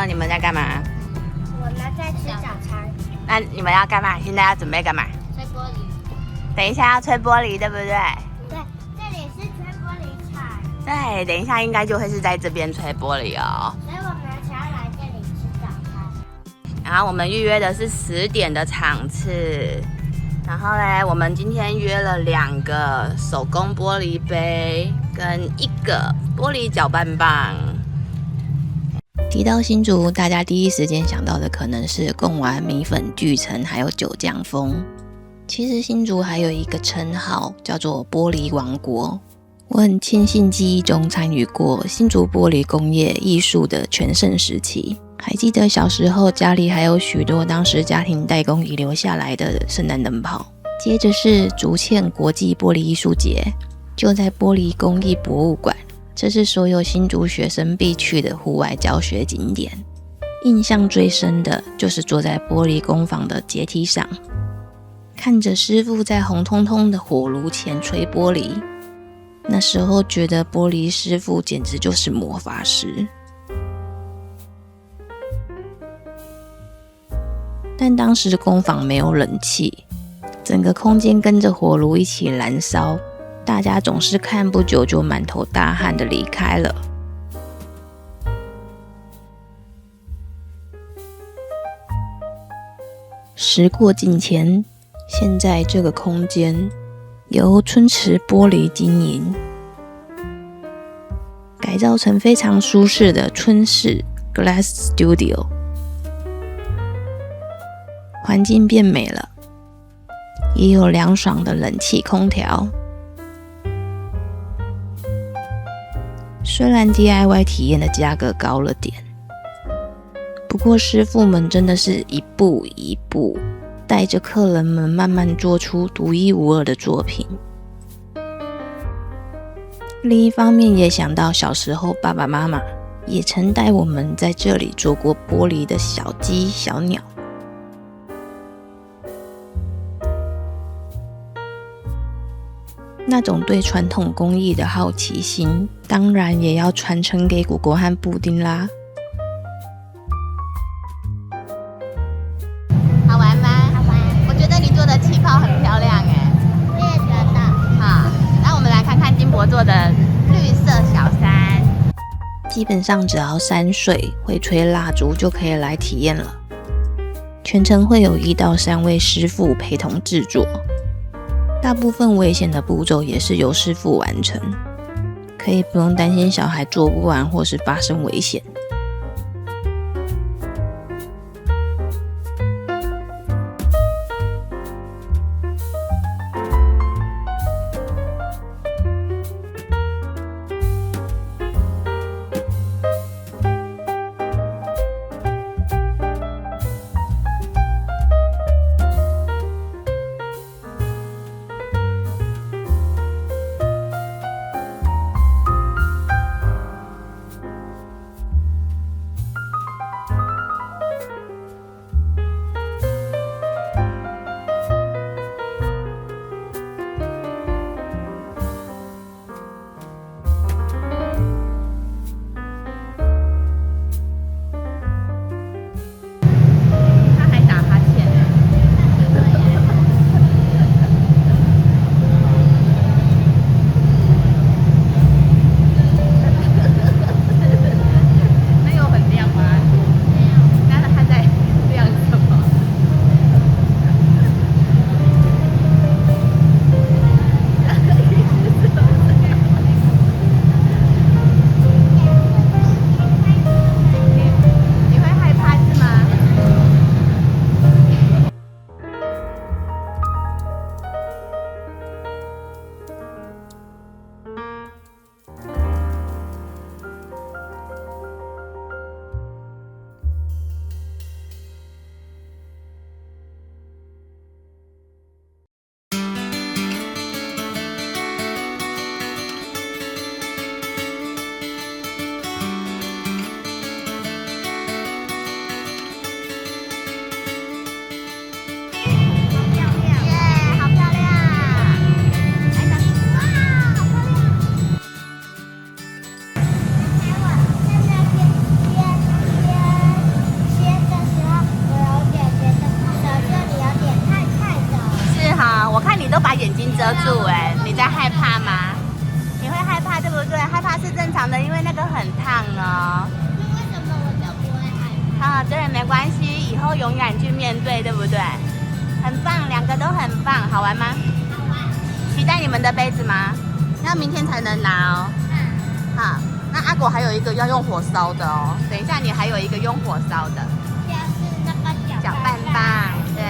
你们在干嘛？我们在吃早餐。那你们要干嘛？现在要准备干嘛？吹玻璃。等一下要吹玻璃，对不对？对，这里是吹玻璃厂。对，等一下应该就会是在这边吹玻璃哦。所以我们才要来这里吃早餐。然后我们预约的是10点的场次。然后呢，我们今天约了2个手工玻璃杯跟1个玻璃搅拌棒。提到新竹，大家第一时间想到的可能是贡丸、米粉、巨城，还有九江风。其实新竹还有一个称号叫做玻璃王国。我很庆幸记忆中参与过新竹玻璃工业艺术的全盛时期。还记得小时候家里还有许多当时家庭代工遗留下来的圣诞灯泡。接着是竹堑国际玻璃艺术节，就在玻璃工艺博物馆，这是所有新竹学生必去的户外教学景点。印象最深的就是坐在玻璃工坊的阶梯上，看着师傅在红彤彤的火炉前吹玻璃，那时候觉得玻璃师傅简直就是魔法师。但当时工坊没有冷气，整个空间跟着火炉一起燃烧，大家总是看不久就满头大汗的离开了。时过境迁，现在这个空间由春池玻璃经营，改造成非常舒适的春式 Glass Studio， 环境变美了，也有凉爽的冷气空调。虽然 DIY 体验的价格高了点，不过师傅们真的是一步一步带着客人们慢慢做出独一无二的作品。另一方面也想到小时候爸爸妈妈也曾带我们在这里做过玻璃的小鸡小鸟。那种对传统工艺的好奇心，当然也要传承给果果和布丁啦。好玩吗？好玩。我觉得你做的气泡很漂亮耶。我也觉得。好，那我们来看看金箔做的绿色小山。基本上只要3岁会吹蜡烛就可以来体验了。全程会有1到3位师傅陪同制作。大部分危险的步骤也是由师傅完成，可以不用担心小孩做不完或是发生危险。常的，因为那个很烫哦。那为什么我就不会害怕？啊，对，没关系，以后勇敢去面对，对不对？很棒，两个都很棒，好玩吗？好玩。期待你们的杯子吗？要明天才能拿哦。好，那阿果还有一个要用火烧的哦。等一下，你还有一个用火烧的就是那个搅拌棒，对。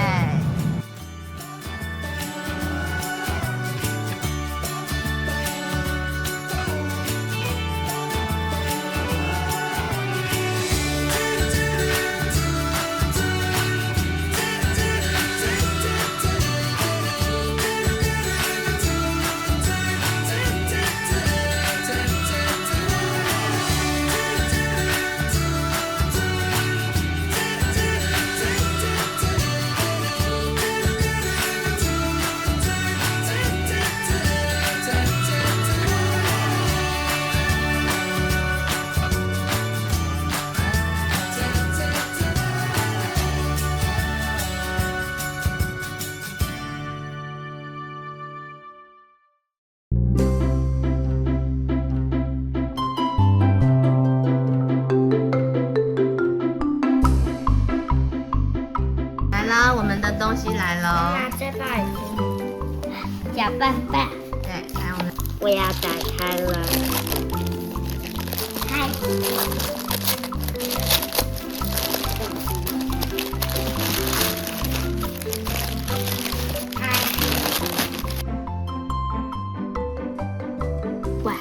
来了，我们的东西来了。那这个搅拌棒，对，来我们。我要打开了。开。哇！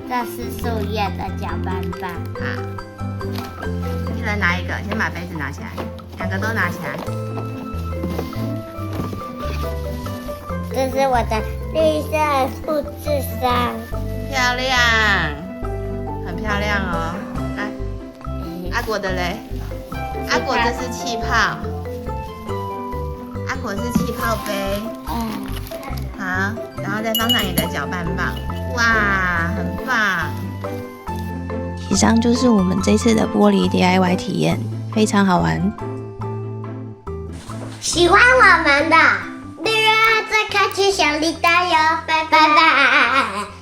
这是树叶的搅拌棒。好，一人拿一个，先把杯子拿起来，两个都拿起来。这是我的绿色复制衫，漂亮，很漂亮哦。来，阿果的嘞？阿果这是气泡，阿果是气泡杯。好，然后再放上你的搅拌棒。哇，很棒！以上就是我们这次的玻璃 DIY 体验，非常好玩。喜欢我们的，订阅、再开启小铃铛哟，拜拜。